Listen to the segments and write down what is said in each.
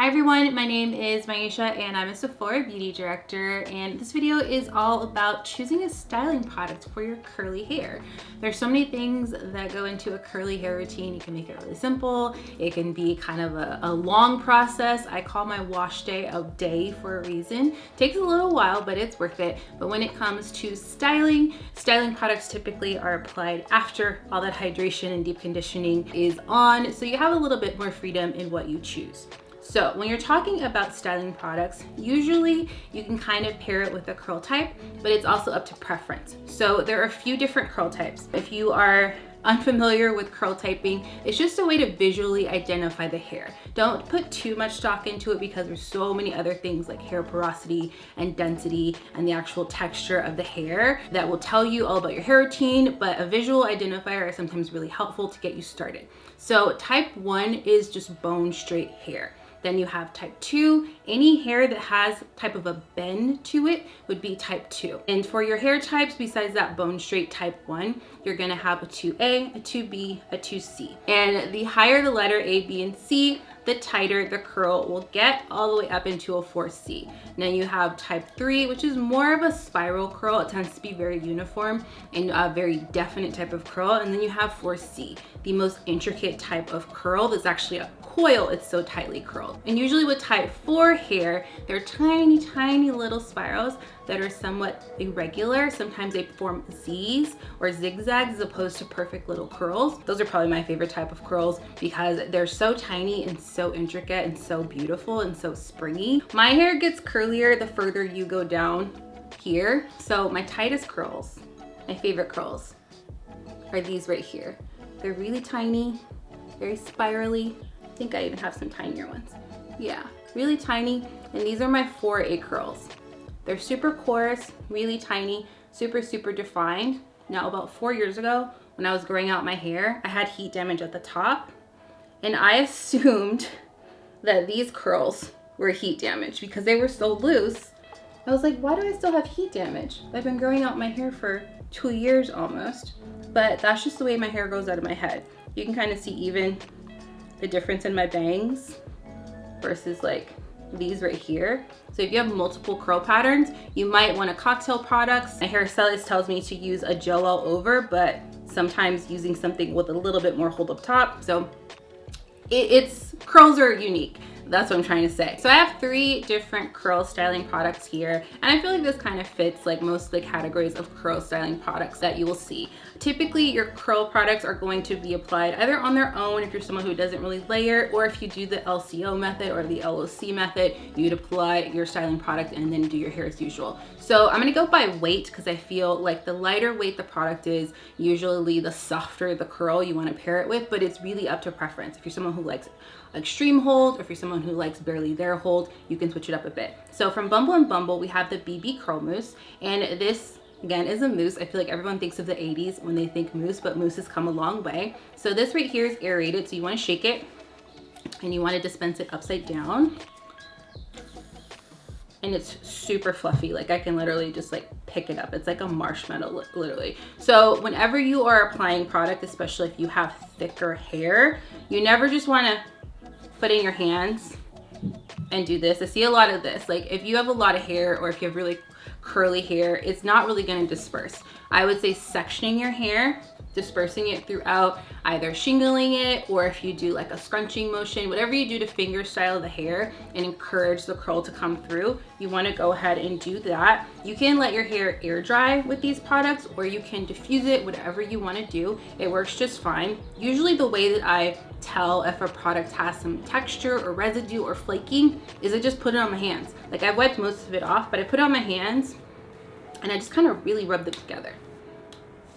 Hi everyone, my name is Myiesha and I'm a Sephora Beauty Director, and this video is all about choosing a styling product for your curly hair. There's so many things that go into a curly hair routine. You can make it really simple. It can be kind of a long process. I call my wash day a day for a reason. It takes a little while, but it's worth it. But when it comes to styling products typically are applied after all that hydration and deep conditioning is on, so you have a little bit more freedom in what you choose. So when you're talking about styling products, usually you can kind of pair it with a curl type, but it's also up to preference. So there are a few different curl types. If you are unfamiliar with curl typing, it's just a way to visually identify the hair. Don't put too much stock into it because there's so many other things like hair porosity and density and the actual texture of the hair that will tell you all about your hair routine, but a visual identifier is sometimes really helpful to get you started. So type 1 is just bone straight hair. Then you have type 2. Any hair that has type of a bend to it would be type 2. And for your hair types, besides that bone straight type 1, you're gonna have a 2A, a 2B, a 2C. And the higher the letter A, B, and C, the tighter the curl will get, all the way up into a 4C. Now you have type 3, which is more of a spiral curl. It tends to be very uniform and a very definite type of curl. And then you have 4C, the most intricate type of curl that's actually a coil. It's so tightly curled. And usually with type 4 hair, they're tiny little spirals that are somewhat irregular. Sometimes they form Z's or zigzags as opposed to perfect little curls. Those are probably my favorite type of curls because they're so tiny and so intricate and so beautiful and so springy. My hair gets curlier the further you go down here. So my tightest curls, my favorite curls, are these right here. They're really tiny, very spirally. I think I even have some tinier ones. Yeah, really tiny. And these are my 4A curls. They're super coarse, really tiny, super defined. Now about 4 years ago, when I was growing out my hair, I had heat damage at the top. And I assumed that these curls were heat damage because they were so loose. I was like, why do I still have heat damage? I've been growing out my hair for 2 years almost, but that's just the way my hair grows out of my head. You can kind of see even the difference in my bangs versus like these right here. So if you have multiple curl patterns, you might want a cocktail products. My hairstylist tells me to use a gel all over, but sometimes using something with a little bit more hold up top. So it's curls are unique. That's what I'm trying to say. So I have 3 different curl styling products here, and I feel like this kind of fits like most of the categories of curl styling products that you will see. Typically, your curl products are going to be applied either on their own if you're someone who doesn't really layer, or if you do the LCO method or the LOC method, you'd apply your styling product and then do your hair as usual. So I'm gonna go by weight because I feel like the lighter weight the product is, usually the softer the curl you want to pair it with, but it's really up to preference. If you're someone who likes extreme hold, or if you're someone who likes barely there hold, you can switch it up a bit. So from Bumble & Bumble, we have the BB Curl Mousse, and this again is a mousse. I feel like everyone thinks of the 80s when they think mousse, but mousse has come a long way. So this right here is aerated, so you want to shake it and you want to dispense it upside down. And it's super fluffy. Like I can literally just like pick it up. It's like a marshmallow, literally. So whenever you are applying product, especially if you have thicker hair, you never just want to put in your hands and do this. I see a lot of this. Like if you have a lot of hair or if you have really curly hair, it's not really going to disperse. I would say sectioning your hair, dispersing it throughout, either shingling it, or if you do like a scrunching motion, whatever you do to finger style the hair and encourage the curl to come through, you want to go ahead and do that. You can let your hair air dry with these products, or you can diffuse it, whatever you want to do. It works just fine. Usually the way that I tell if a product has some texture or residue or flaking is I just put it on my hands. Like I've wiped most of it off, but I put it on my hands and I just kind of really rub them together.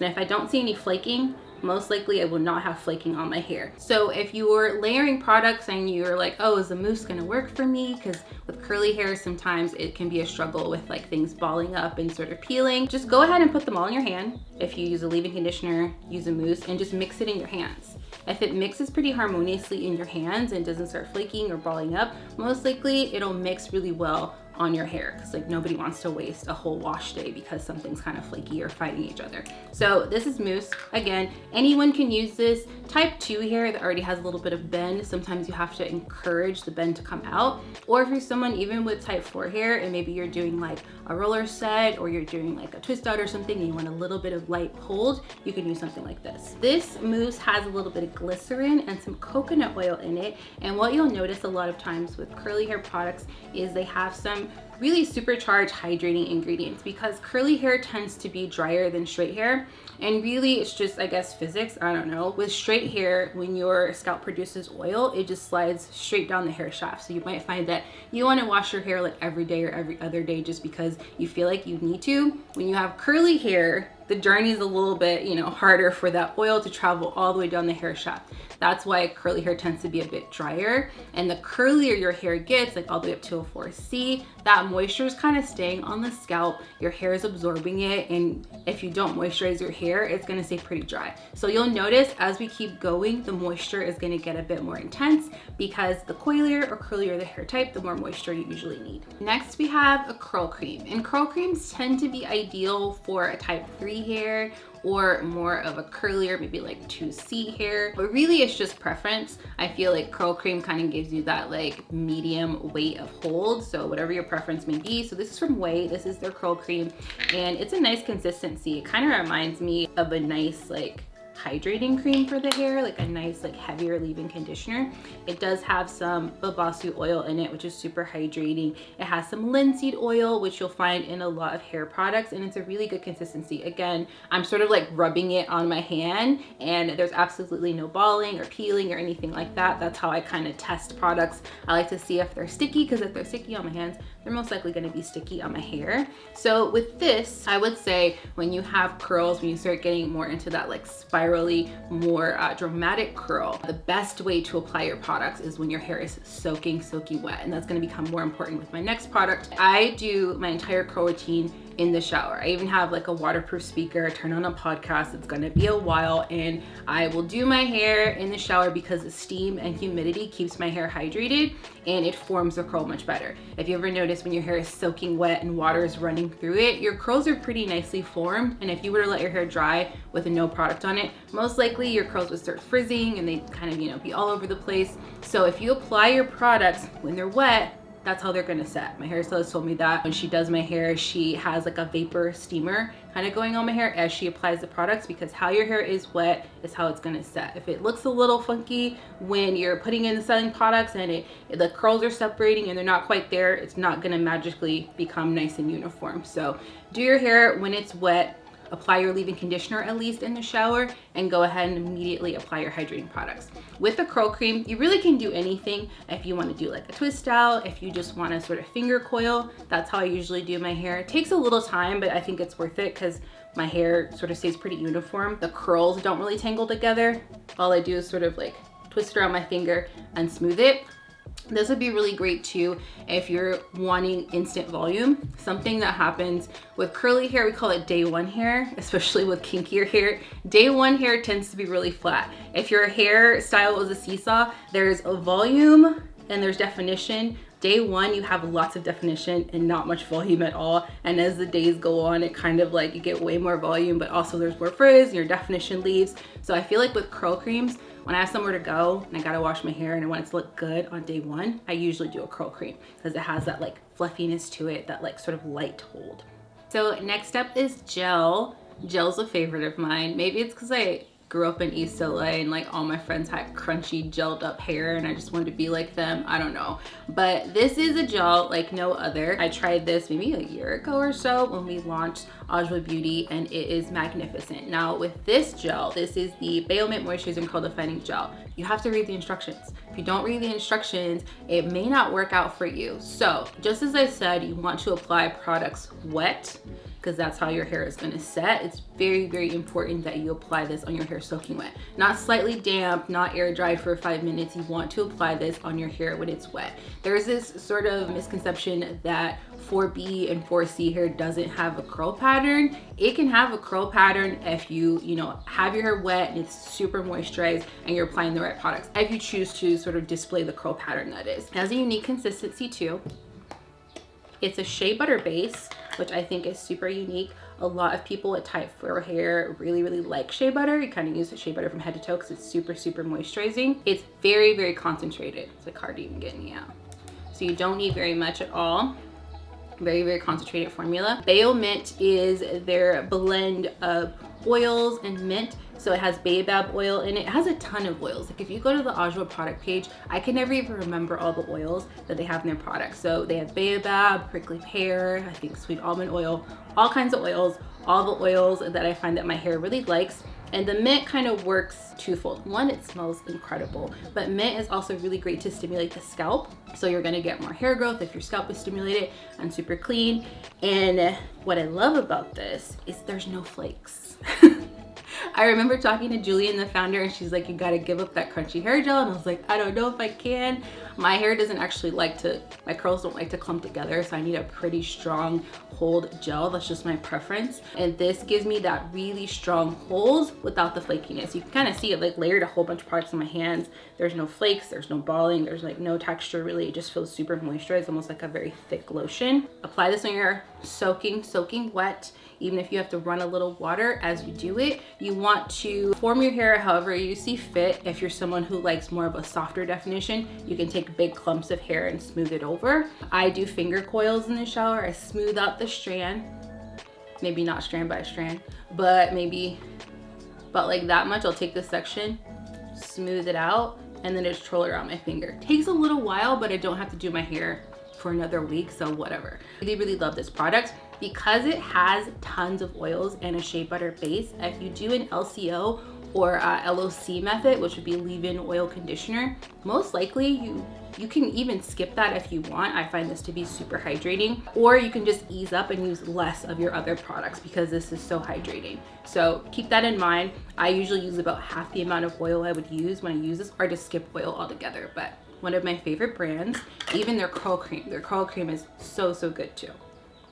And if I don't see any flaking, most likely I will not have flaking on my hair. So if you're layering products and you're like, oh, is the mousse gonna work for me? Because with curly hair, sometimes it can be a struggle with like things balling up and sort of peeling. Just go ahead and put them all in your hand. If you use a leave-in conditioner, use a mousse, and just mix it in your hands. If it mixes pretty harmoniously in your hands and doesn't start flaking or balling up, most likely it'll mix really well on your hair, because like nobody wants to waste a whole wash day because something's kind of flaky or fighting each other. So this is mousse. Again, anyone can use this. Type 2 hair that already has a little bit of bend, sometimes you have to encourage the bend to come out. Or if you're someone even with type 4 hair and maybe you're doing like a roller set or you're doing like a twist out or something and you want a little bit of light hold, you can use something like this. This mousse has a little bit of glycerin and some coconut oil in it, and what you'll notice a lot of times with curly hair products is they have some really supercharged hydrating ingredients, because curly hair tends to be drier than straight hair. And really it's just, I guess, physics, I don't know. With straight hair, when your scalp produces oil, it just slides straight down the hair shaft. So you might find that you want to wash your hair like every day or every other day just because you feel like you need to. When you have curly hair, the journey is a little bit, you know, harder for that oil to travel all the way down the hair shaft. That's why curly hair tends to be a bit drier. And the curlier your hair gets, like all the way up to a 4C, that moisture is kind of staying on the scalp. Your hair is absorbing it. And if you don't moisturize your hair, it's going to stay pretty dry. So you'll notice as we keep going, the moisture is going to get a bit more intense, because the coilier or curlier the hair type, the more moisture you usually need. Next, we have a curl cream. And curl creams tend to be ideal for a type 3 hair or more of a curlier, maybe like 2C hair, but really it's just preference. I feel like curl cream kind of gives you that like medium weight of hold, so whatever your preference may be. So this is from Way, this is their curl cream, and it's a nice consistency. It kind of reminds me of a nice like hydrating cream for the hair, like a nice like heavier leave-in conditioner. It does have some babasu oil in it, which is super hydrating. It has some linseed oil, which you'll find in a lot of hair products, and it's a really good consistency. Again, I'm sort of like rubbing it on my hand, and there's absolutely no balling or peeling or anything like that. That's how I kind of test products. I like to see if they're sticky, because if they're sticky on my hands, they're most likely going to be sticky on my hair. So with this, I would say when you have curls, when you start getting more into that like spirally, more dramatic curl, the best way to apply your products is when your hair is soaking wet. And that's going to become more important with my next product. I do my entire curl routine in the shower. I even have like a waterproof speaker, turn on a podcast. It's gonna be a while, and I will do my hair in the shower because the steam and humidity keeps my hair hydrated and it forms the curl much better. If you ever notice when your hair is soaking wet and water is running through it, your curls are pretty nicely formed. And if you were to let your hair dry with no product on it, most likely your curls would start frizzing and they kind of, you know, be all over the place. So if you apply your products when they're wet, that's how they're gonna set. My hairstylist told me that when she does my hair, she has like a vapor steamer kind of going on my hair as she applies the products, because how your hair is wet is how it's gonna set. If it looks a little funky when you're putting in the styling products and the curls are separating and they're not quite there, it's not gonna magically become nice and uniform. So do your hair when it's wet, apply your leave-in conditioner at least in the shower, and go ahead and immediately apply your hydrating products. With the curl cream, you really can do anything. If you want to do like a twist out, if you just want to sort of finger coil, that's how I usually do my hair. It takes a little time, but I think it's worth it because my hair sort of stays pretty uniform. The curls don't really tangle together. All I do is sort of like twist around my finger and smooth it. This would be really great too if you're wanting instant volume. Something that happens with curly hair, we call it day one hair, especially with kinkier hair. Day one hair tends to be really flat. If your hairstyle is a seesaw, there's a volume and there's definition. Day one, you have lots of definition and not much volume at all. And as the days go on, it kind of like you get way more volume, but also there's more frizz and your definition leaves. So I feel like with curl creams, when I have somewhere to go and I gotta wash my hair and I want it to look good on day one, I usually do a curl cream because it has that like fluffiness to it, that like sort of light hold. So next up is gel. Gel's a favorite of mine. Maybe it's because I grew up in East LA and like all my friends had crunchy gelled up hair and I just wanted to be like them. I don't know, but this is a gel like no other. I tried this maybe a year ago or so when we launched Sephora Beauty, and it is magnificent. Now with this gel, this is the Baomint Moisturizing and Curl Defining Gel. You have to read the instructions. If you don't read the instructions, it may not work out for you. So just as I said, you want to apply products wet, because that's how your hair is going to set. It's very, very important that you apply this on your hair soaking wet. Not slightly damp, not air dry for 5 minutes. You want to apply this on your hair when it's wet. There's this sort of misconception that 4B and 4C hair doesn't have a curl pattern. It can have a curl pattern if you have your hair wet and it's super moisturized and you're applying the right products. If you choose to sort of display the curl pattern, that is. It has a unique consistency too. It's a shea butter base, which I think is super unique. A lot of people with type 4 hair really like shea butter. You kind of use the shea butter from head to toe because it's super moisturizing. It's very concentrated. It's like hard to even get any out. So you don't need very much at all. Very concentrated formula. Bayo Mint is their blend of oils and mint. So it has baobab oil in it. It has a ton of oils. Like if you go to the Ajwa product page, I can never even remember all the oils that they have in their products. So they have baobab, prickly pear, I think sweet almond oil, all kinds of oils, all the oils that I find that my hair really likes. And the mint kind of works twofold. One, it smells incredible, but mint is also really great to stimulate the scalp. So you're gonna get more hair growth if your scalp is stimulated and super clean. And what I love about this is there's no flakes. I remember talking to Julian, the founder, and she's like, you gotta give up that crunchy hair gel. And I was like, I don't know if I can. My hair doesn't actually like to, my curls don't like to clump together. So I need a pretty strong hold gel. That's just my preference. And this gives me that really strong hold without the flakiness. You can kind of see it like layered a whole bunch of products in my hands. There's no flakes, there's no balling, there's like no texture really. It just feels super moisturized, almost like a very thick lotion. Apply this on your hair, soaking wet. Even if you have to run a little water as you do it, you want to form your hair however you see fit. If you're someone who likes more of a softer definition, you can take big clumps of hair and smooth it over. I do finger coils in the shower. I smooth out the strand, maybe not strand by strand, but maybe about like that much. I'll take this section, smooth it out, and then just troll it around my finger. Takes a little while, but I don't have to do my hair for another week, so whatever. I really love this product because it has tons of oils and a shea butter base. If you do an LCO or LOC method, which would be leave-in oil conditioner, most likely you can even skip that if you want. I find this to be super hydrating, or you can just ease up and use less of your other products because this is so hydrating. So keep that in mind. I usually use about half the amount of oil I would use when I use this, or just skip oil altogether. But one of my favorite brands, even their curl cream is so good too.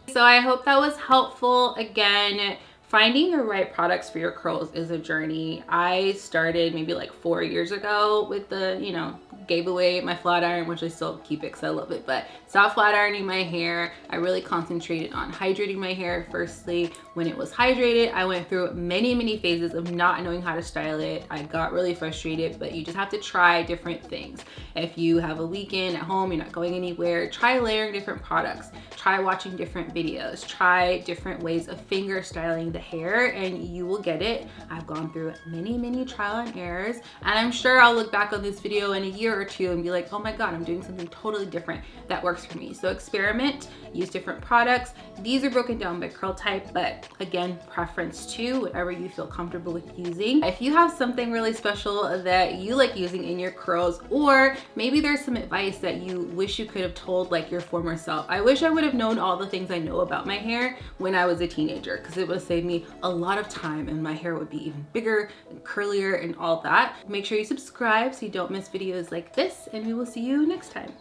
So I hope that was helpful. Again, finding the right products for your curls is a journey. I started maybe like 4 years ago with the, gave away my flat iron, which I still keep it because I love it, but stopped flat ironing my hair. I really concentrated on hydrating my hair firstly. When it was hydrated, I went through many phases of not knowing how to style it. I got really frustrated, but you just have to try different things. If you have a weekend at home, you're not going anywhere, try layering different products, try watching different videos, try different ways of finger styling the hair, and you will get it. I've gone through many trial and errors, and I'm sure I'll look back on this video in a year or two and be like, oh my God, I'm doing something totally different that works for me. So experiment, use different products. These are broken down by curl type, but again, preference too, whatever you feel comfortable with using. If you have something really special that you like using in your curls, or maybe there's some advice that you wish you could have told like your former self. I wish I would have known all the things I know about my hair when I was a teenager, because it would have saved me a lot of time and my hair would be even bigger and curlier and all that. Make sure you subscribe so you don't miss videos like this, and we will see you next time.